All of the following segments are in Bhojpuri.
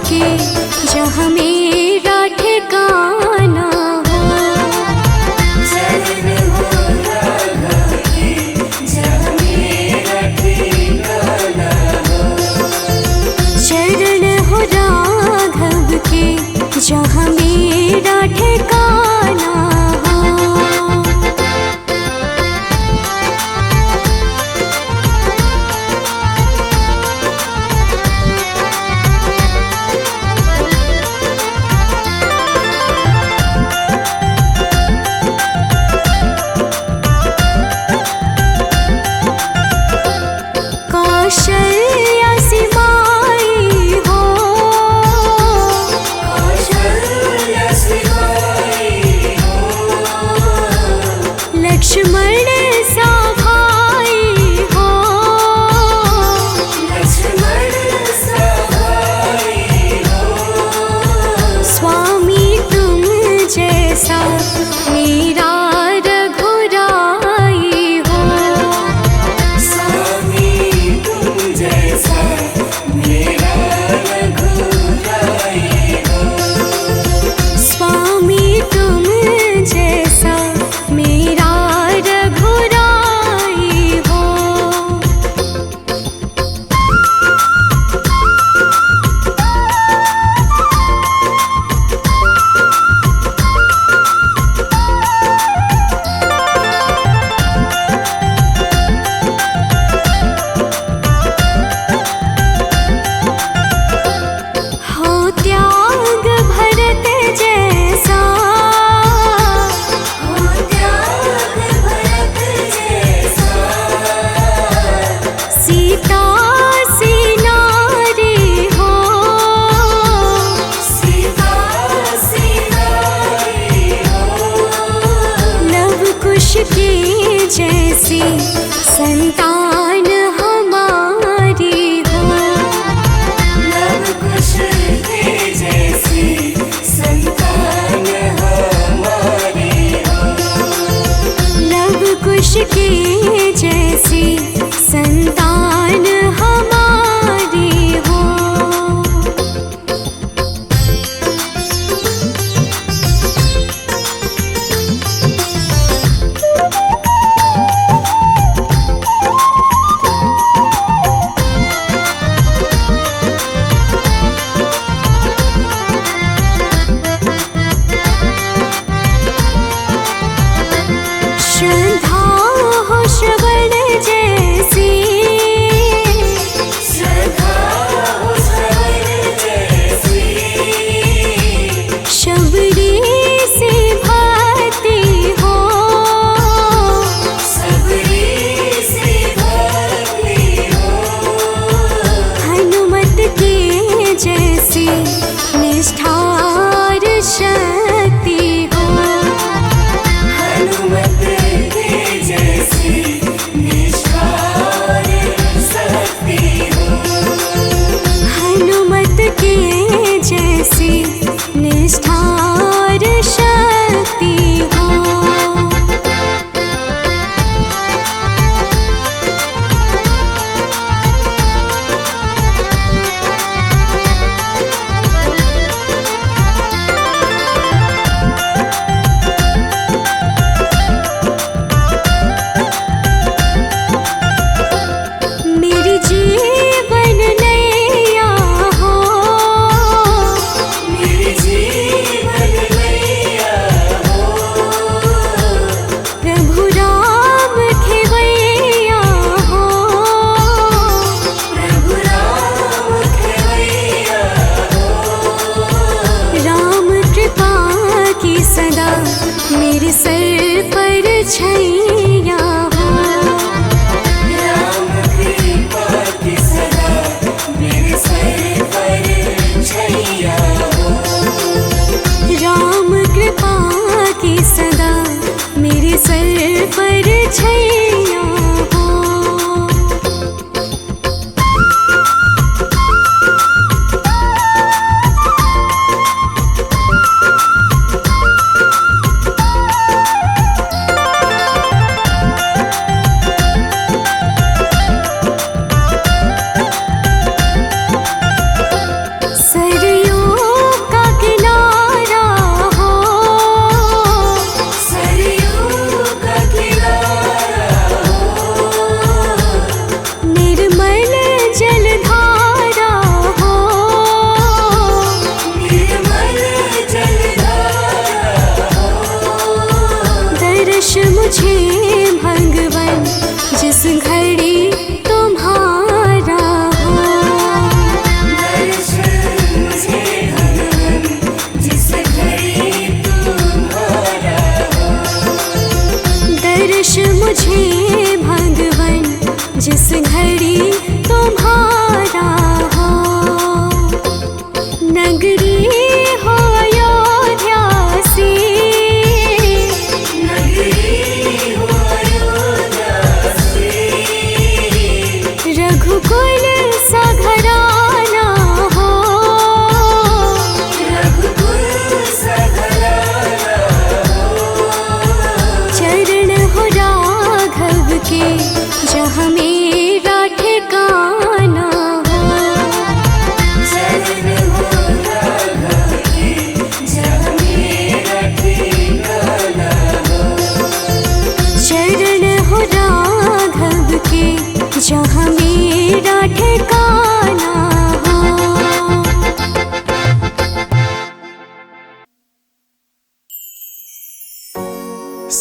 के जहाँ मेरा ठिकाना हो। शरण हो राघव के जहाँ मेरा ठिकाना हो। शरण हो राघव के जहाँ मेरा ठिकाना हो।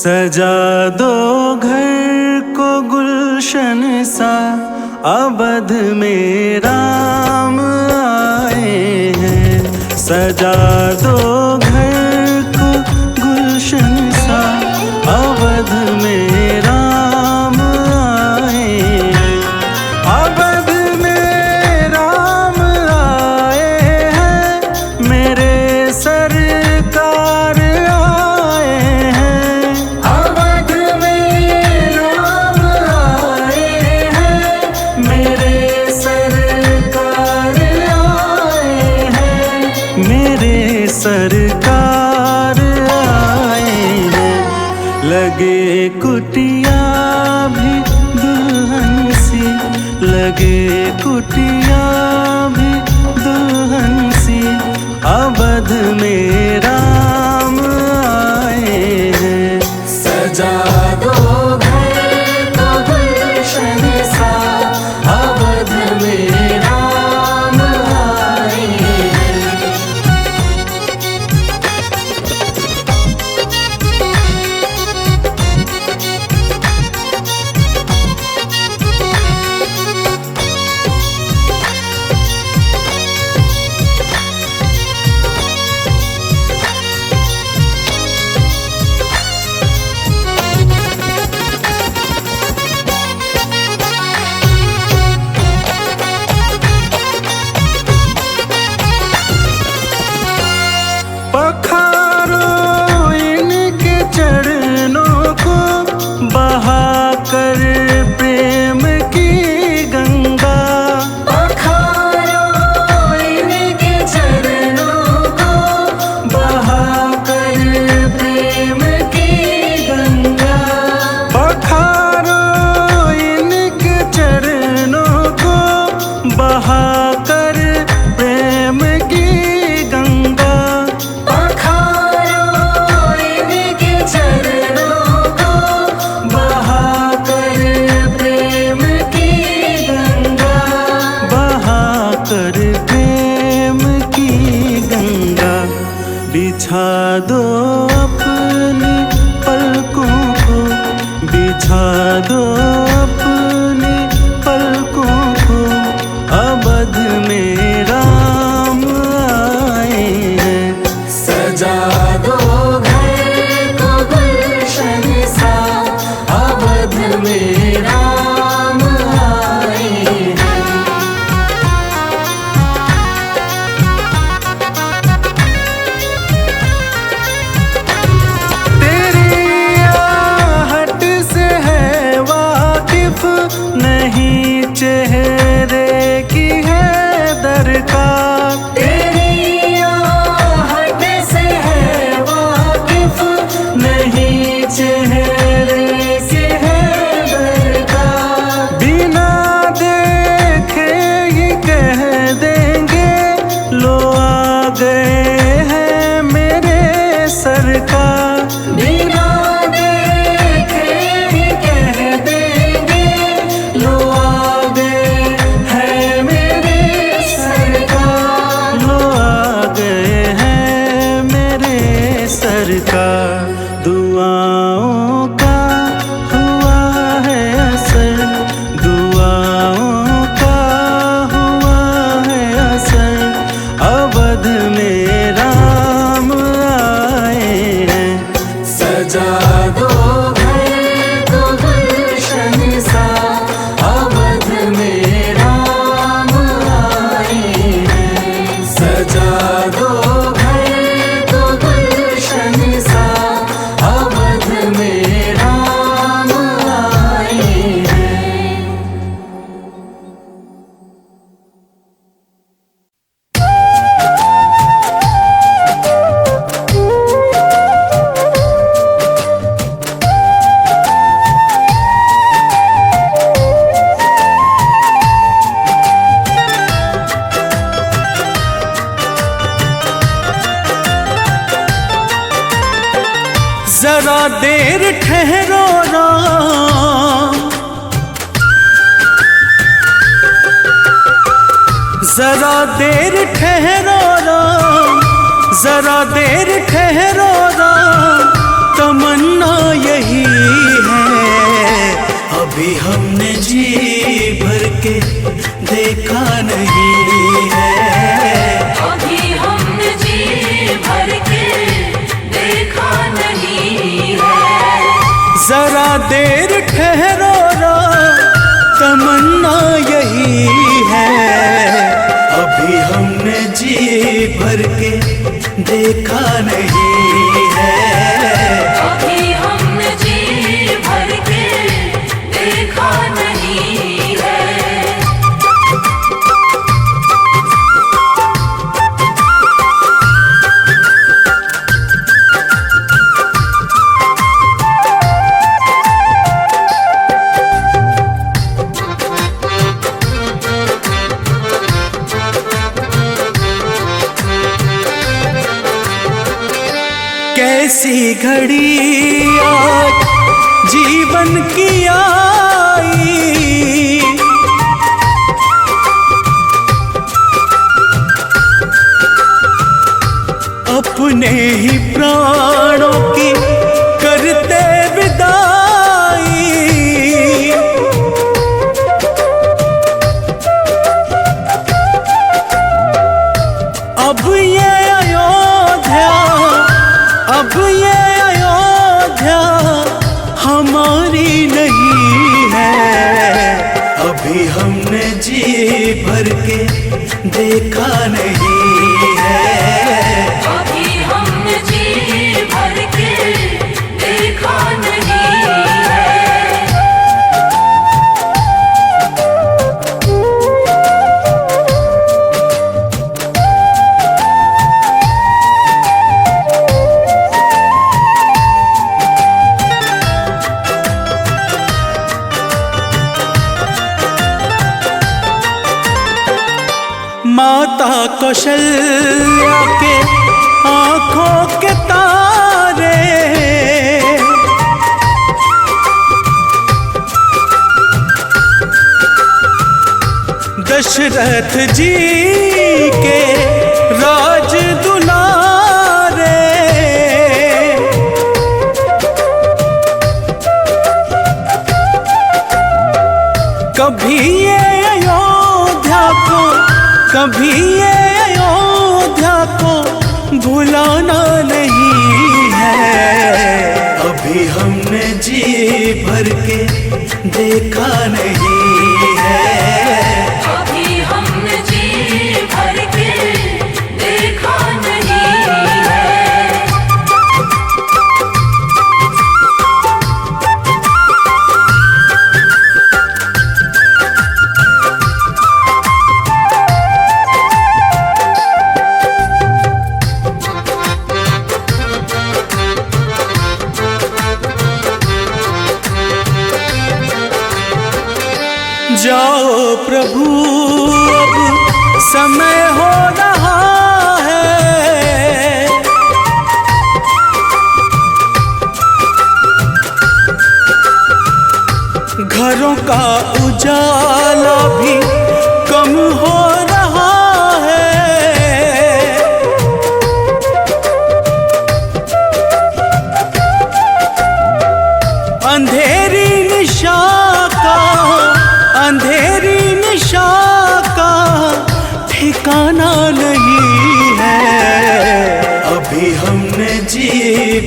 सजा दो घर को गुलशन सा, अवध में राम आए हैं। सजा दो घर को गुलशन सा, अवध में राम आए हैं। अवध में राम आए हैं, मेरे सरकार आए हैं। अवध में राम आए हैं, मेरे सरकार आए हैं। मेरे सरकार आए हैं। लगे कुटिया भी दुल्हन सी, लगे कुटिया भी दुल्हन सी, अवध में राम आए हैं। सजा दो घर को गुलशन सा, अवध में राम आए हैं। पखारो इनके चरणों को, बहाकर प्रेम की गंगा। पखारो इनके चरणों को, बहाकर प्रेम की गंगा। पखारो इनके चरणों को, बहाकर प्रेम की गंगा। बिछा दो अपनी पलकों को, बिछा दो अपनी पलकों को, अवध में राम आए हैं। सजा दो घर को गुलशन सा, अवध में राम आए हैं। नहीं चेहरे की है दरकार, तेरी आहट से है वाकिफ। नहीं चेहरे की है दरकार, बिना देखे ही कह देंगे लो आ गए हैं मेरे सरकार। बिना सरकार दुआओं का हुआ है असर, दुआओं का हुआ है असर, अवध में राम आए हैं। सजा दो घर को गुलशन सा, अवध में राम आए हैं। सजा दो जरा देर ठहरो राम, जरा देर ठहरो राम, जरा देर ठहरो राम, तमन्ना यही है। अभी हमने जी भर के देखा नहीं है, अभी हमने जी भर के देखा नहीं है। जरा देर ठहरो ना, तमन्ना यही है। अभी हमने जी भर के देखा नहीं है, अभी हमने जी भर के देखा नहीं है। कैसी घड़ी आज जीवन की आई, अपने ही प्राणों की करते विदाई। अब ये अयोध्या, अब ये अयोध्या हमारी नहीं है। अभी हमने जी भर के देखा नहीं है, अभी हमने जी भर के देखा नहीं है। माता कौशल्या के आंखों के तारे, दशरथ जी के राज दुलारे। कभी ये अयोध्या को, कभी ये अयोध्या को भुलाना नहीं है। अभी हमने जी भर के देखा नहीं है, अभी हमने जी भर के देखा नहीं है। जाओ प्रभु अब समय हो रहा है, घरों का उजाला भी कम हो रहा है। अंधेरी निशा का, अंधेरी निशा का ठिकाना नहीं है। अभी हमने जी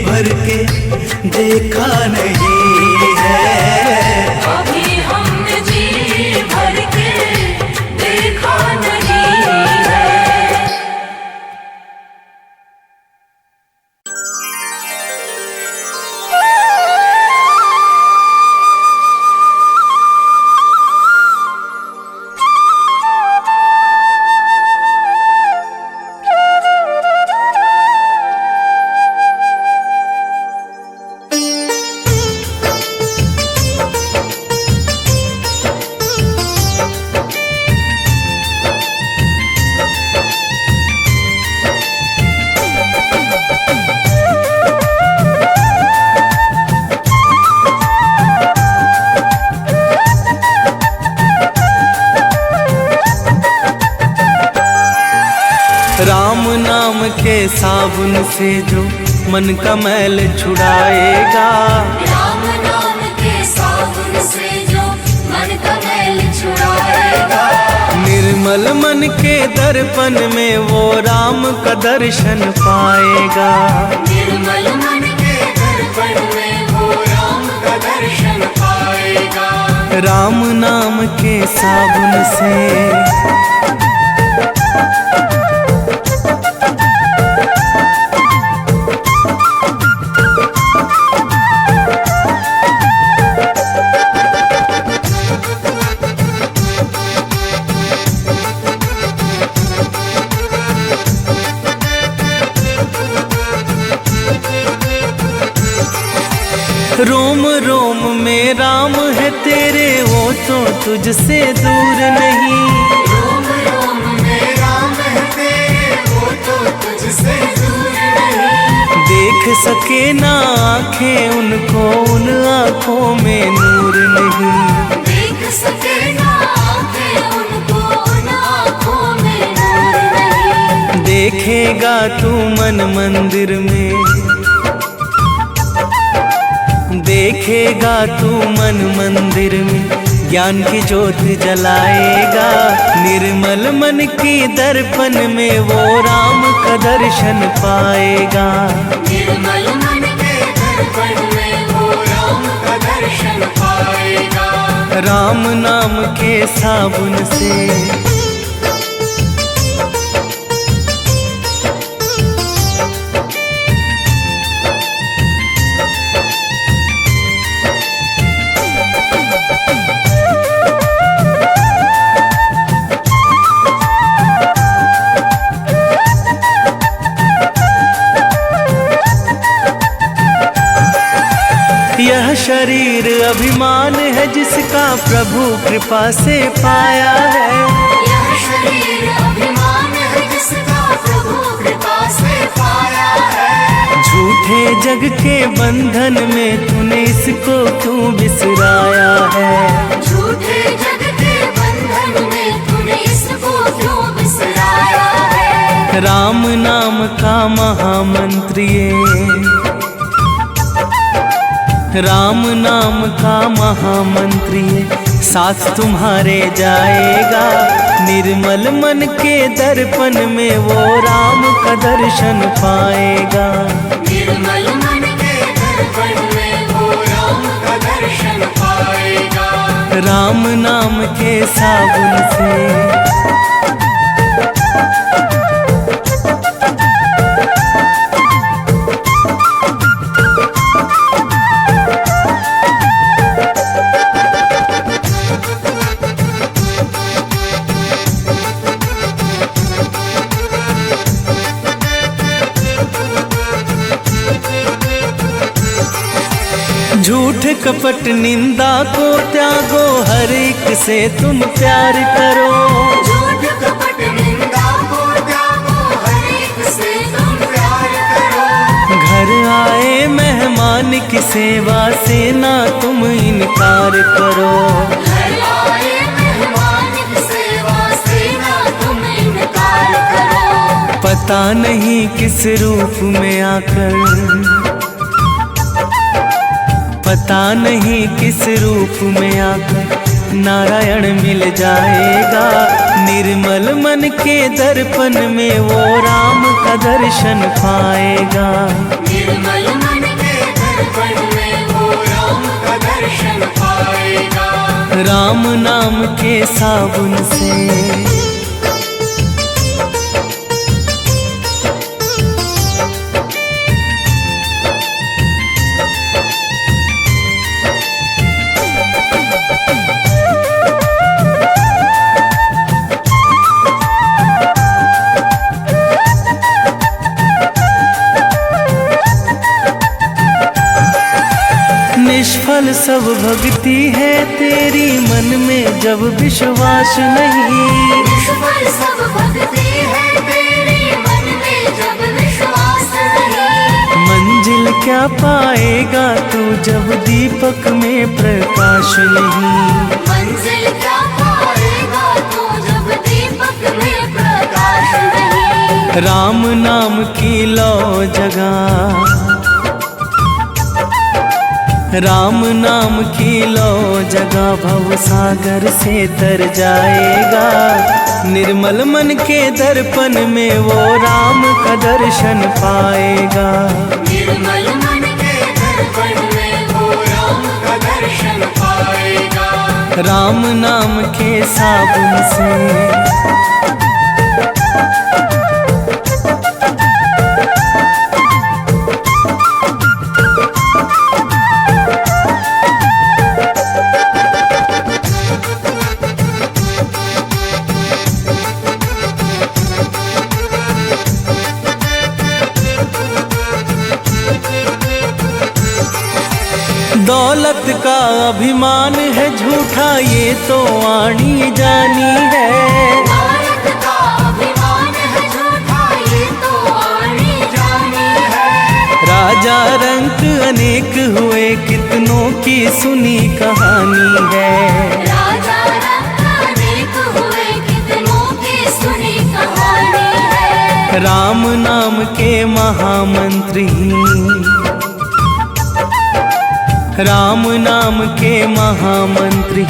भर के देखा नहीं है, अभी हमने जी भर के देखा नहीं है। राम नाम के साबुन से जो मन का मैल छुड़ाएगा। राम नाम के साबुन से जो मन का मैल छुड़ाएगा। निर्मल मन के दर्पण में वो राम का दर्शन पाएगा। निर्मल मन के दर्पण में वो राम का दर्शन पाएगा। राम नाम के साबुन से रोम रोम में राम है तेरे, वो तो तुझसे दूर नहीं। रोम रोम में राम है तेरे, वो तो तुझसे दूर नहीं। देख सके ना आँखें उनको, उन आँखों में नूर नहीं। देख सके ना आँखें उनको, उन आँखों में नूर नहीं। देखेगा तू मन मंदिर में, देखेगा तू मन मंदिर में, ज्ञान की ज्योत जलाएगा। निर्मल मन की दर्पण में वो राम का दर्शन पाएगा। निर्मल मन के दर्पण में वो राम का दर्शन पाएगा। राम नाम के साबुन से यह शरीर अभिमान है जिसका प्रभु कृपा से पाया है। यह शरीर अभिमान है जिसका प्रभु कृपा से पाया है। झूठे जग के बंधन में तूने इसको क्यों बिसराया है। झूठे जग के बंधन में तूने इसको क्यों बिसराया है। राम नाम का महामंत्र ये, राम नाम का महामंत्र ये साथ तुम्हारे जाएगा। निर्मल मन के दर्पण में वो राम का दर्शन पाएगा। निर्मल मन के दर्पण में वो राम का दर्शन पाएगा। राम नाम के साबुन से झूठ कपट निंदा को त्यागो, हर एक से तुम प्यार करो। झूठ कपट निंदा को त्यागो, हर एक से तुम प्यार करो। घर आए मेहमान की सेवा से ना तुम इनकार करो। घर आए मेहमान की सेवा से ना तुम इनकार करो। पता नहीं किस रूप में आकर, पता नहीं किस रूप में आकर नारायण मिल जाएगा। निर्मल मन के दर्पण में वो राम का दर्शन पाएगा। निर्मल मन के दर्पण में वो राम का दर्शन पाएगा। राम नाम के साबुन से निष्फल सब भक्ति है तेरी, मन में जब विश्वास नहीं। निष्फल सब भक्ति है तेरी, मन में जब विश्वास नहीं। मंजिल क्या पाएगा तू जब दीपक में प्रकाश नहीं। मंजिल क्या पाएगा तू जब दीपक में प्रकाश नहीं। राम नाम की लो जगा, राम नाम की लो जगा, भव सागर से तर जाएगा। निर्मल मन के दर्पण में वो राम का दर्शन पाएगा। निर्मल मन के दर्पण में वो राम का दर्शन पाएगा। राम नाम के साबुन से दौलत का अभिमान है झूठा, ये तो आनी जानी है। दौलत का अभिमान है झूठा, ये तो आनी जानी है। राजा रंक अनेक हुए, कितनों की सुनी कहानी है। राजा रंक अनेक हुए, कितनों की सुनी कहानी है। राम नाम के महामंत्री, राम नाम के महामंत्री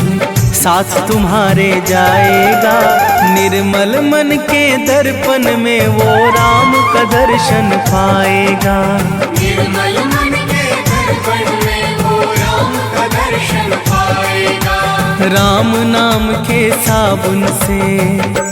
साथ तुम्हारे जाएगा। निर्मल मन के दर्पण में वो राम का दर्शन पाएगा। निर्मल मन के दर्पण में वो राम का दर्शन पाएगा। राम नाम के साबुन से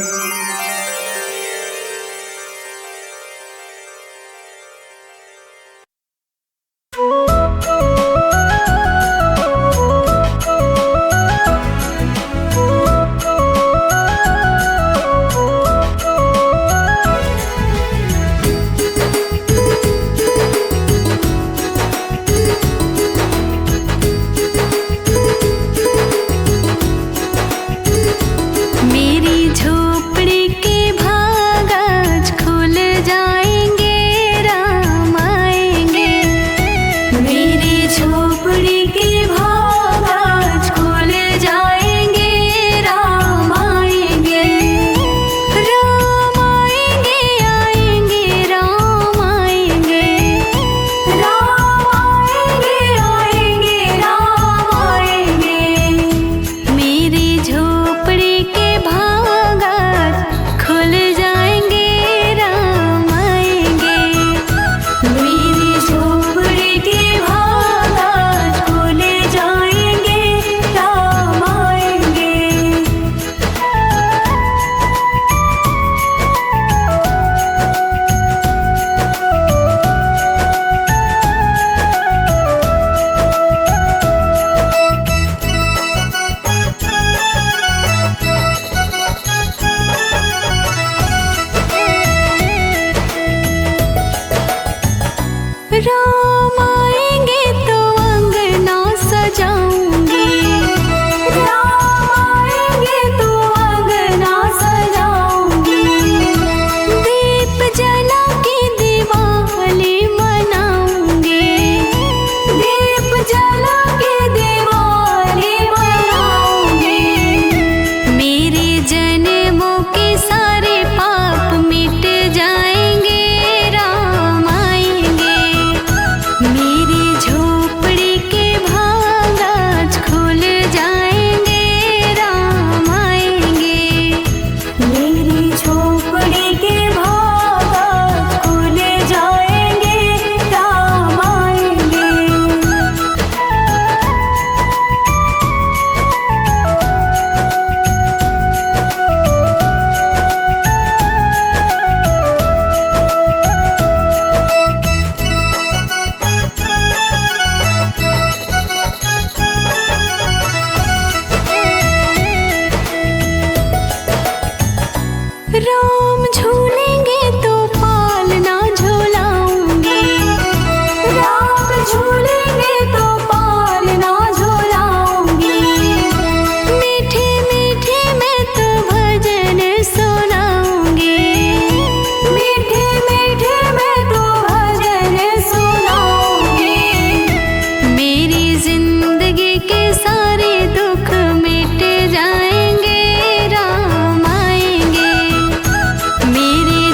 मेरे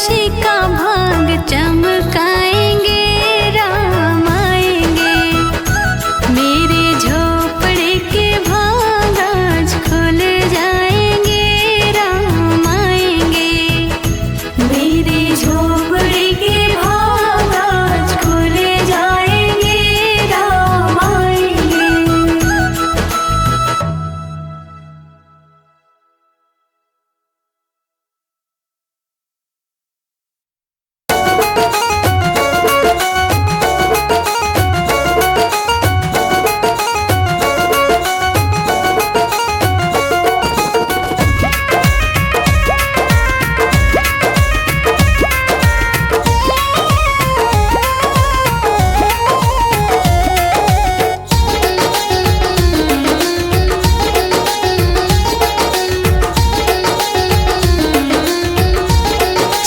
खुशी का भाग चमकाएंगे, राम आएंगे। मेरे झोपड़े के भाग आज खुल जाएंगे, राम आएंगे। मेरे झोपड़े के भाग आज खुल जाएंगे, राम आएंगे।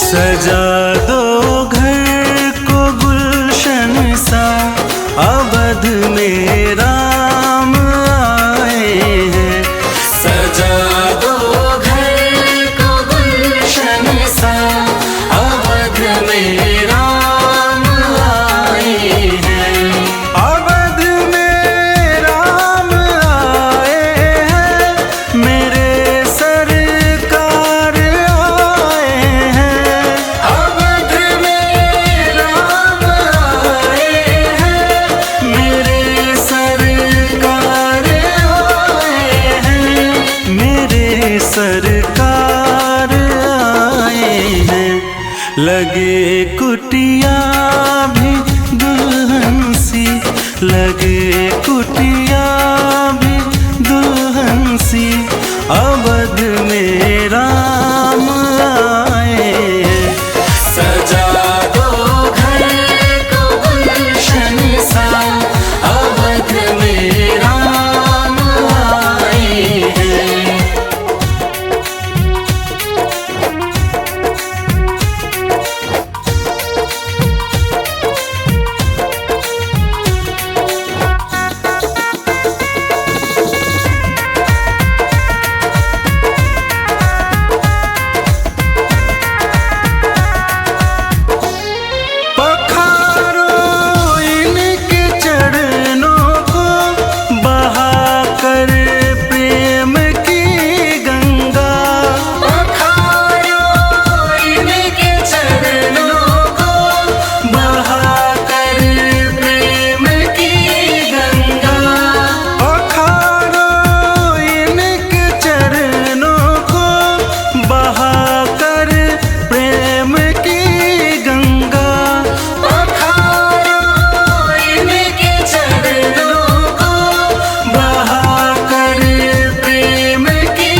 सजा दो घर को गुलशन सा, अवध में राम आए हैं। सजा दो घर को गुलशन सा, अवध में राम आए हैं। अवध में राम आए हैं, मेरे सरकार आए हैं। अवध में राम आए हैं, मेरे सरकार आए हैं। मेरे सरकार आए हैं। लगे कुटिया भी दुल्हन सी, लगे कुटिया भी दुल्हन सी, अवध में राम आए हैं। सजा दो घर को गुलशन सा, अवध में राम आए हैं। पखारो इनके चरणों को, बहाकर प्रेम की गंगा। पखारो इनके चरणों को, बहाकर प्रेम की गंगा। पखारो इनके चरणों को, बहाकर प्रेम की गंगा। पखारो इनके चरणों को, बहाकर प्रेम की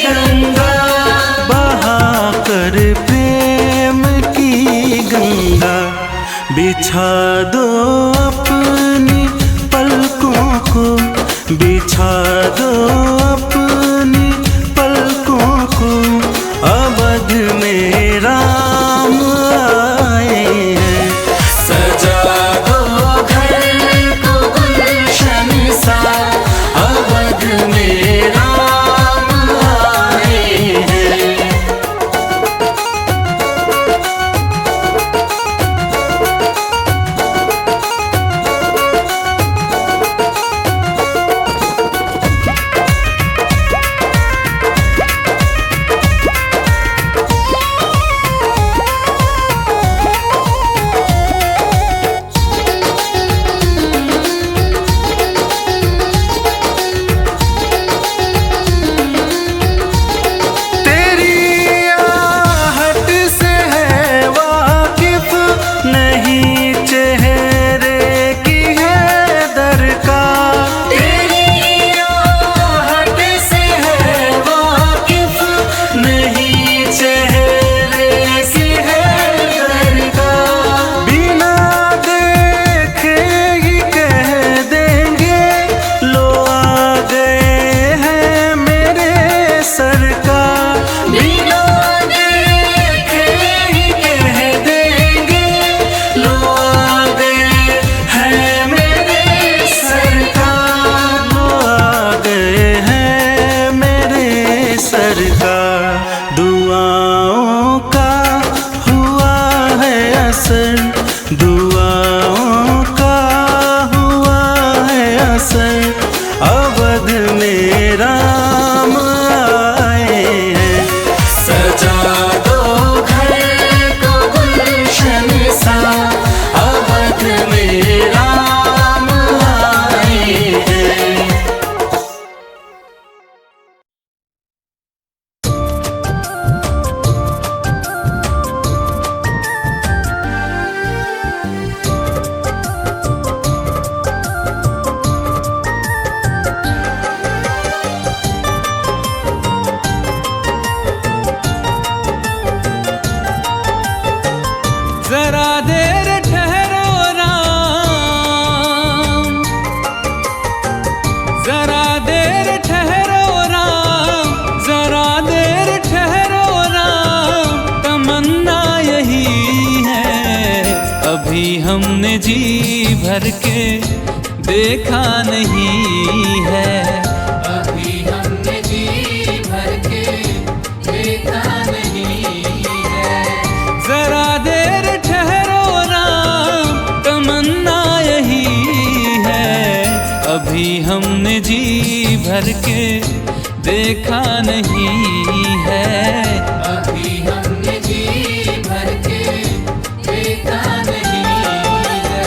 गंगा। बहाकर प्रेम की गंगा। बिछा दो अपनी पलकों को, बिछा दो अपनी पलकों को, अवध में राम आए हैं। सजा दो घर को गुलशन सा, अवध में राम आए हैं। हमने जी भर के देखा नहीं है। अभी हमने जी भर के देखा नहीं है। जरा देर ठहरो राम, तमन्ना यही है। अभी हमने जी भर के देखा नहीं है। अभी हमने जी भर के देखा नहीं है।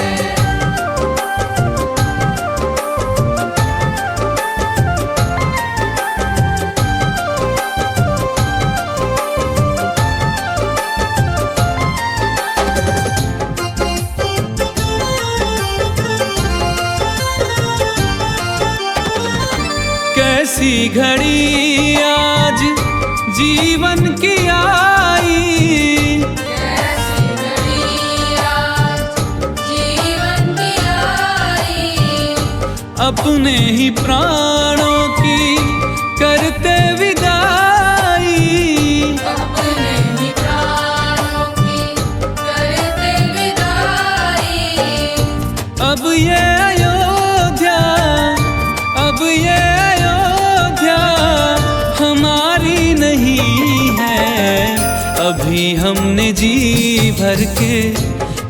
कैसी घड़ी आज जीवन की आई, कैसी घड़ी आज जीवन की आई। अपने ही प्राणों की करते विदाई। अपने ही प्राणों की करते विदाई। अब ये अयोध्या, अब ये अयोध्या हमारी नहीं है। अभी हमने जी भर के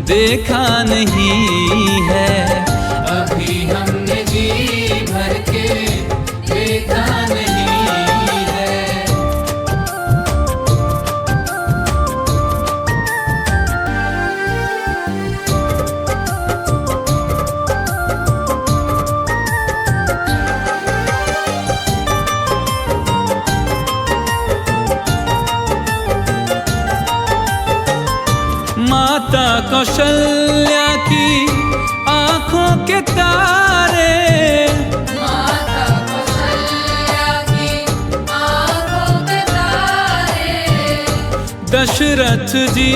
देखा नहीं है। अभी हमने जी भर के देखा नहीं है। माता कौशल्या की आंखों के तारे, माता कौशल्या की आंखों के तारे। दशरथ जी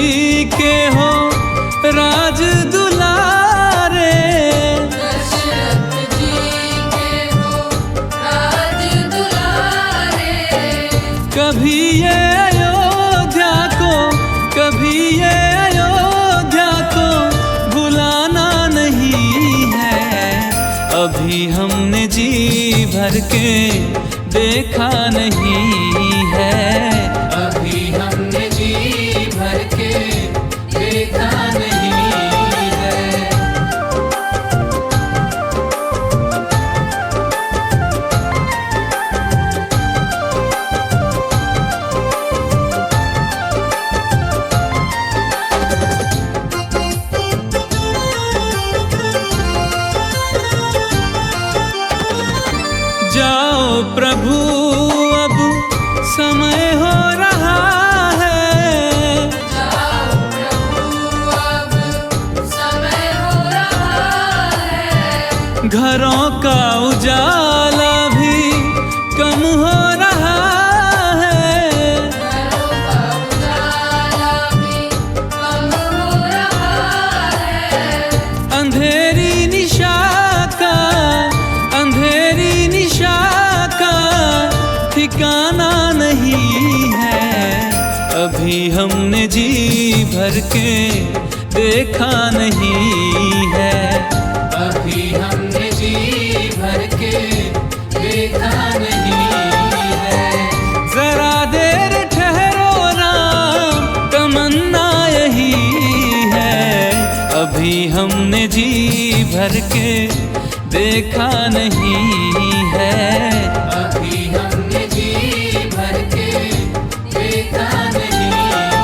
के हो राज दुलारे। दशरथ जी के हो राज दुलारे। कभी ये अयोध्या को, कभी ये अयोध्या को भुलाना नहीं है। अभी हमने जी भर के देखा नहीं है। अभी हमने जी भर के देखा नहीं है। जाओ प्रभु अब समय हो रहा है। जाओ प्रभु अब समय हो रहा है। घरों का उजाला भी कम हो रहा है। घरों का उजाला भी कम हो रहा है। अंधेरी निशा का, अंधेरी निशा का ठिकाना नहीं है। अभी हमने जी भर के देखा नहीं है। अभी हमने जी भर के देखा नहीं है। जरा देर ठहरो राम, तमन्ना यही है। अभी हमने जी भर के देखा नहीं है। अभी हमने जी भर के देखा नहीं है।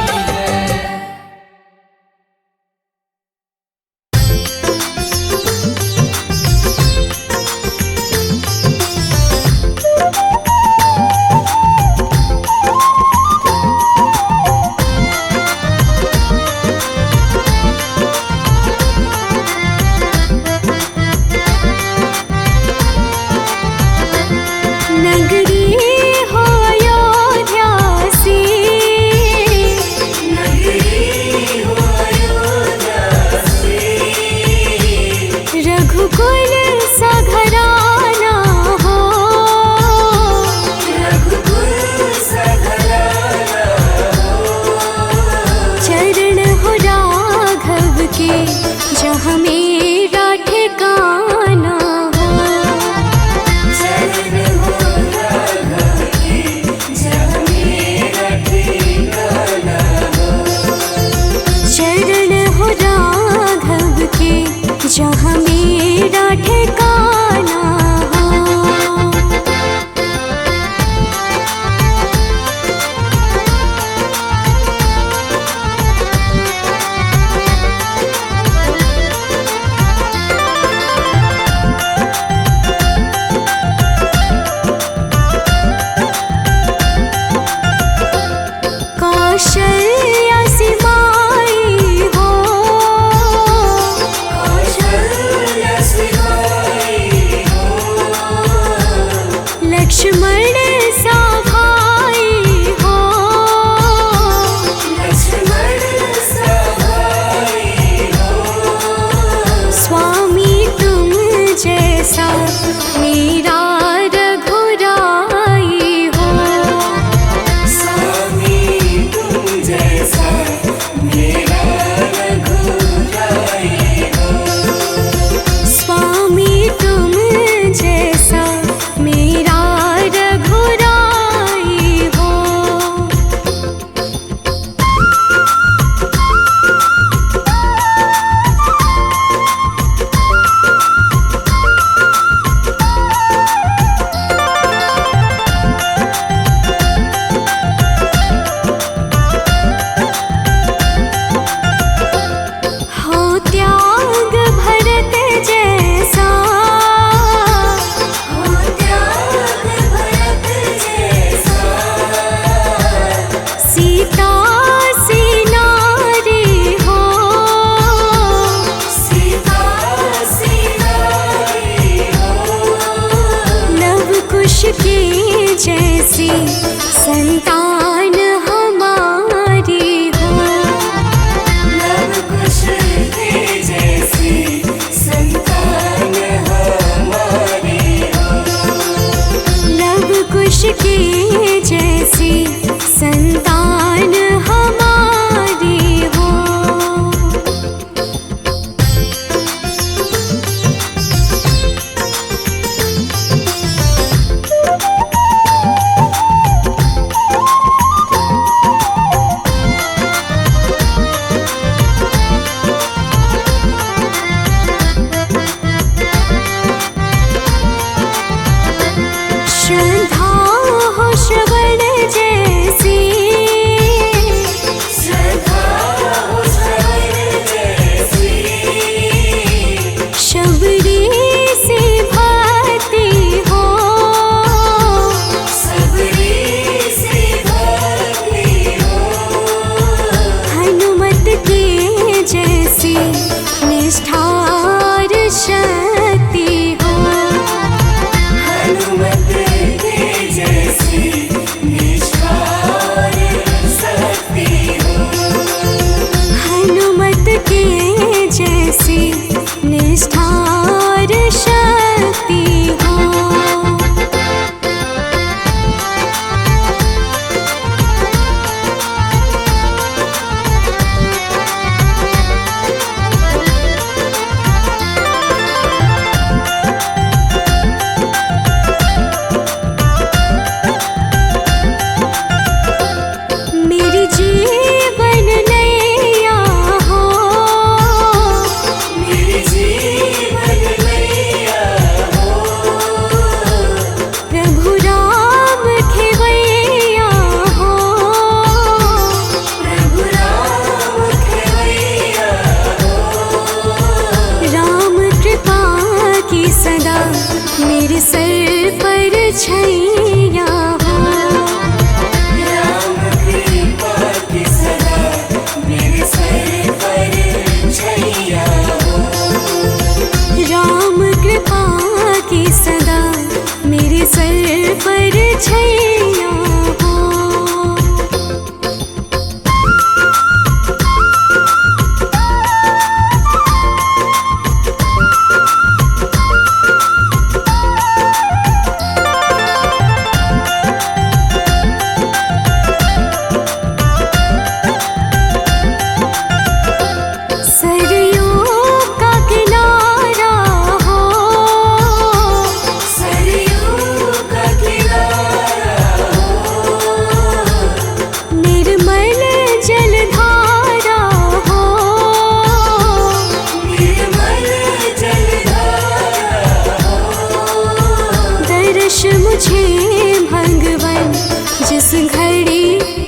जिस घड़ी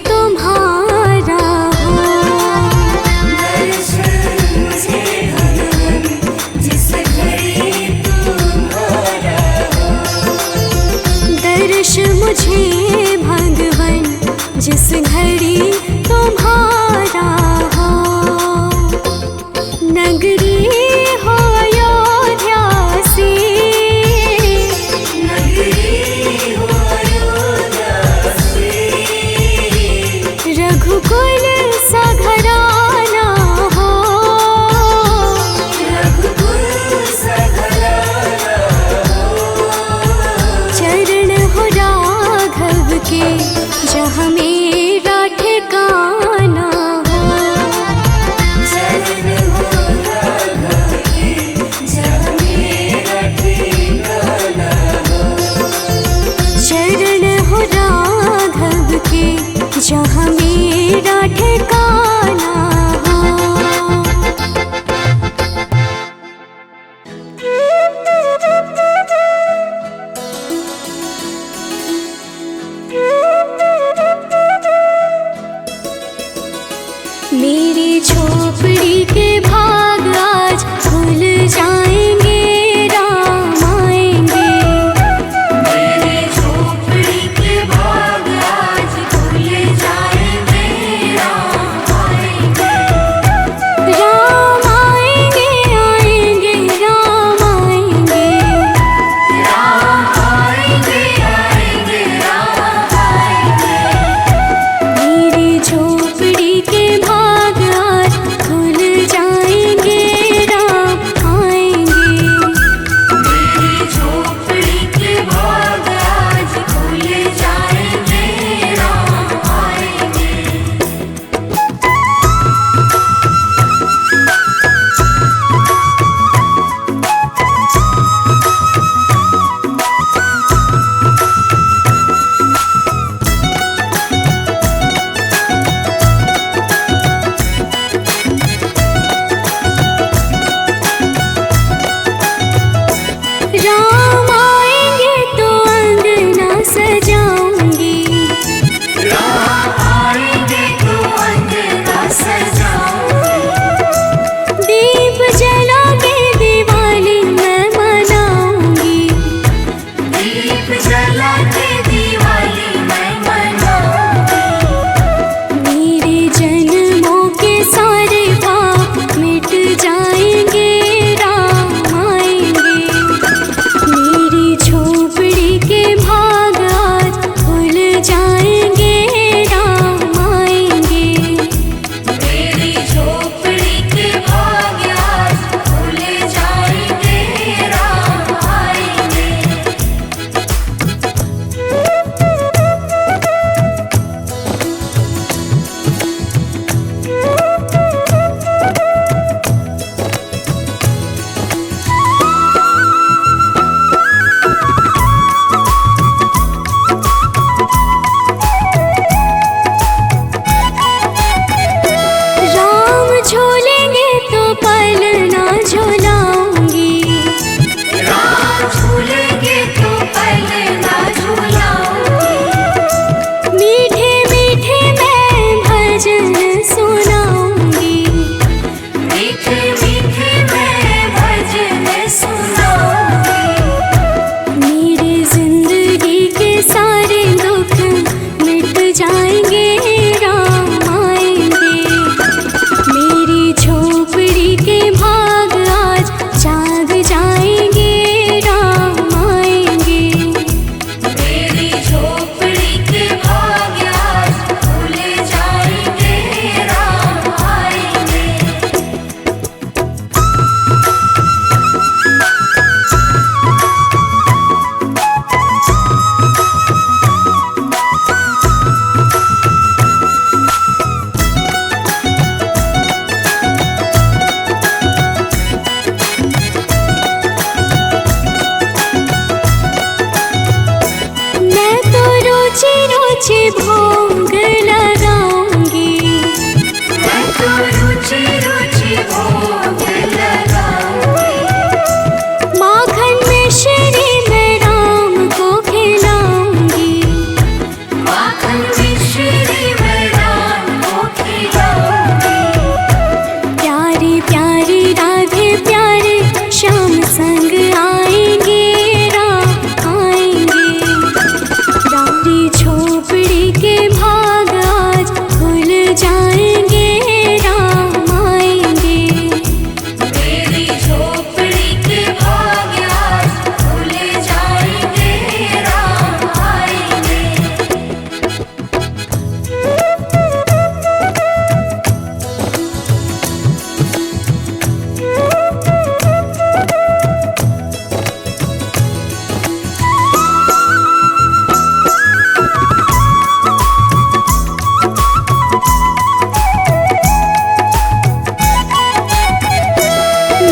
तुम्हारा हो। दर्श मुझे भगवन जिस घड़ी तुम्हारा हो। नगरी हो अयोध्या सी, रघुकुल सा घराना हो। चरण हो राघव के जहाँ मेरा ठिकाना हो। चरण हो राघव के जहाँ मेरा ठिकाना हो। मेरी झोपड़ी के भाग आज खुल जाएंगे, राम आएंगे। मेरी झोपड़ी के भाग आज खुल जाएंगे, मिश्री में डाल को खिलाऊंगी। प्यारी प्यारी राधे प्यारे श्याम संग आएंगे राम आएंगे। रानी झोपड़ी के भाग आज खुल जाएंगे राम आएंगे। मेरी झोपड़ी के भाग आज खुल जाएंगे राम आएंगे।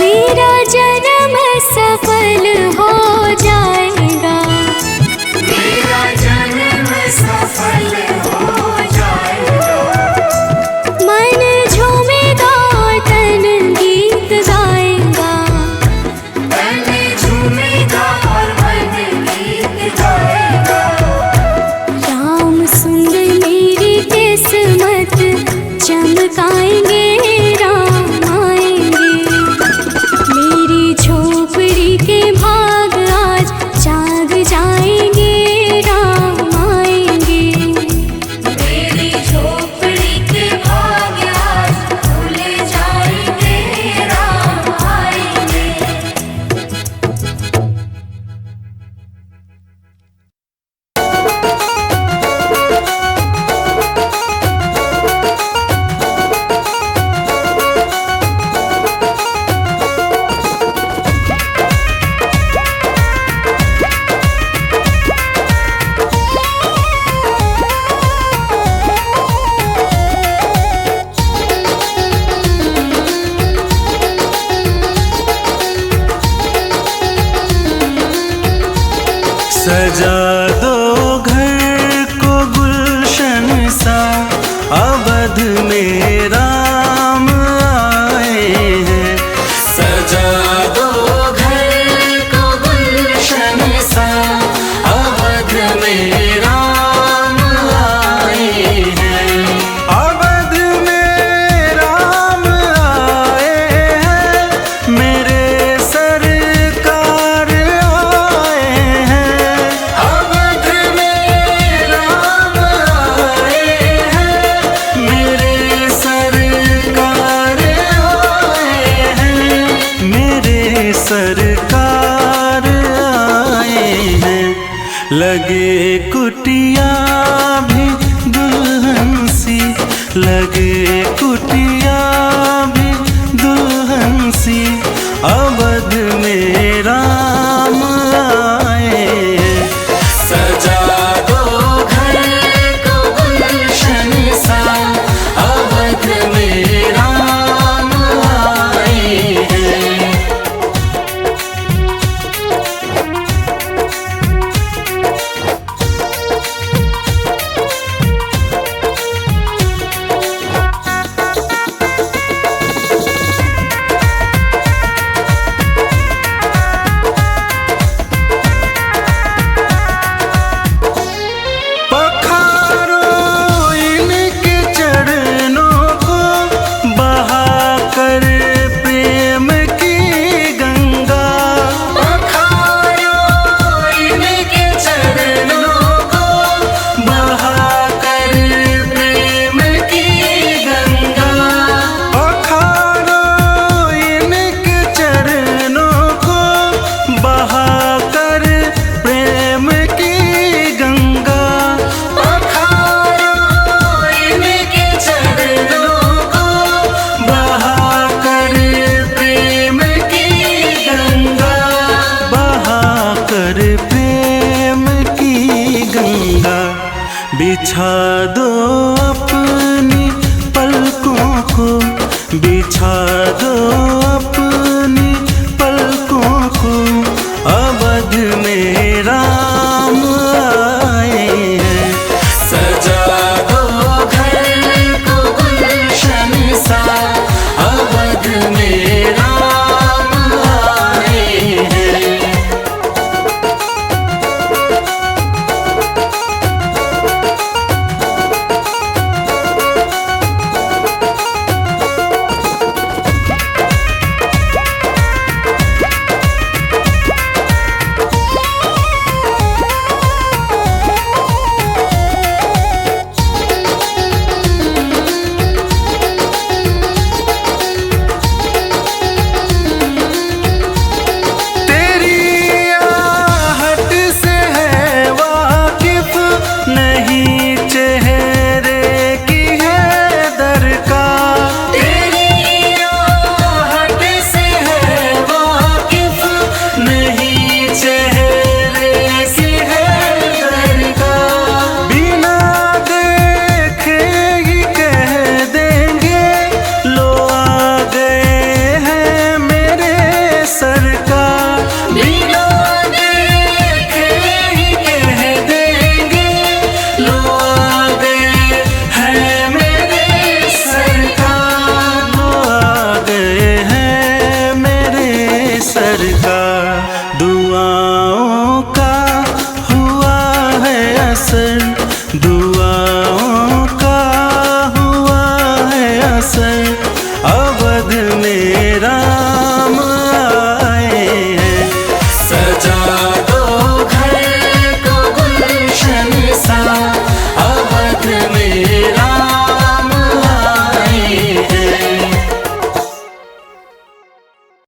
मेरा जन्म सफल हो जाएगा। मेरा जन्म सफल हो जाएगा। मन झूमेगा तन गीत गाएगा। तन झूमेगा और मन गीत गाएगा। राम सुंदर मेरी किस्मत चमकाएंगे राम आएंगे। मेरी झोपड़ी के भाग आज जाग जाएंगे राम आएंगे। मेरी झोपड़ी के भाग आज खुल जाएंगे राम आएंगे। सजा दो घर को गुलशन सा, अवध में राम आए हैं। सजा दो घर को गुलशन सा, अवध में राम आए हैं। अवध में राम आए हैं, मेरे सरकार आए हैं। अवध में राम आए हैं, मेरे सरकार आए हैं। मेरे सरकार आए हैं। लगे कुटिया भी दुल्हन सी, लगे कुटिया भी दुल्हन सी, अवध में राम आए हैं। सजा दो घर को गुलशन सा, अवध में राम आए हैं। बिछा